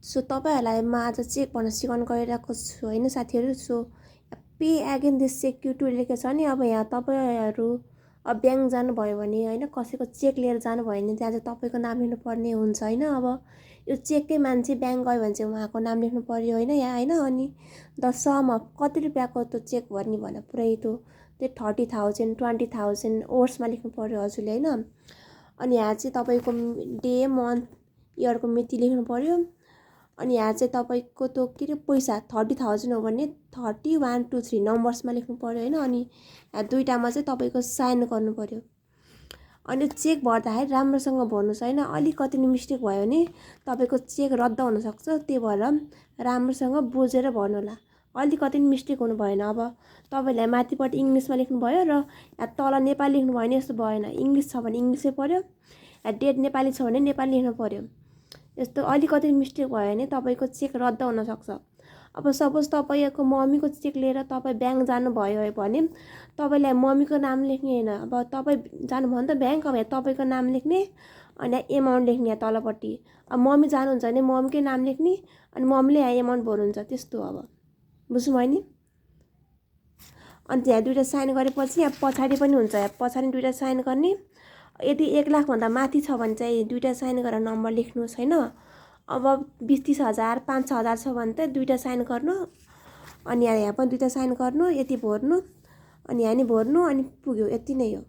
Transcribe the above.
So तपाईँहरूलाई म आज चेक भन्न सिकाउनु गइरहेको छु होइन साथीहरू। So pay again this security लेखेको छ नि। अब यहाँ तपाईँहरू अब ब्याङ्क जानुभयो भने होइन कसैको चेक लिएर जानुभयो भने त्यहाँ चाहिँ तपाईँको नाम लेख्नुपर्ने हुन्छ होइन। अब यो चेककै मान्छे ब्याङ्क गयो भने चाहिँ उहाँको नाम लेख्नु पर्यो होइन यहाँ होइन। अनि द सम अफ कति रुपियाँको त्यो चेक भर्ने भनेर पुरै त्यो 30,000 20,000 ओर्समा लेख्नु पर्यो हजुरले होइन। अनि यहाँ चाहिँ तपाईँको डे मन्थ इयरको मिति लेख्नु पर्यो। अनि यहाँ चाहिँ तपाईँको त्यो के अरे पैसा 30,000 हो भने 30 1 2 3 नम्बर्समा लेख्नु पर्यो होइन। अनि यहाँ दुईटामा चाहिँ तपाईँको साइन गर्नु पर्यो। अनि चेक भर्दाखेरि राम्रोसँग भर्नुहोस् होइन। अलिकति मिस्टेक भयो भने तपाईँको चेक रद्द हुनसक्छ, त्यही भएर राम्रोसँग बुझेर भर्नु होला। अलिकति मिस्टेक हुनु भएन। अब तपाईँलाई माथिपट्टि इङ्ग्लिसमा लेख्नुभयो र यहाँ तल नेपाली लेख्नु भयो भने यस्तो भएन। इङ्ग्लिस छ भने इङ्ग्लिसै पर्यो, यहाँ डेट नेपाली छ भने नेपाली लेख्नु पर्यो। यस्तो अलिकति मिस्टेक भयो भने तपाईँको चेक रद्द हुनसक्छ। अब सपोज तपाईँको मम्मीको चेक लिएर तपाईँ ब्याङ्क जानुभयो भने तपाईँलाई मम्मीको नाम लेख्ने होइन। अब तपाईँ जानुभयो भने त ब्याङ्क, अब यहाँ तपाईँको नाम लेख्ने अनि एमाउन्ट लेख्ने यहाँ तलपट्टि। अब मम्मी जानुहुन्छ भने मम्मीकै नाम लेख्ने अनि मम्मीले यहाँ एमाउन्ट भर्नुहुन्छ, त्यस्तो। अब बुझ्नुभयो नि। अनि त्यहाँ दुइटा साइन गरेपछि यहाँ पछाडि पनि हुन्छ, यहाँ पछाडि दुइटा साइन गर्ने। यदि 1 लाखभन्दा माथि छ भने चाहिँ दुइटा साइन गरेर नम्बर लेख्नुहोस् होइन। अब 20-30 हजार 5-6 हजार छ भने त दुइटा साइन गर्नु अनि यहाँ पनि दुइटा साइन गर्नु, यति भर्नु अनि यहाँ नि भर्नु अनि पुग्यो, यति नै हो।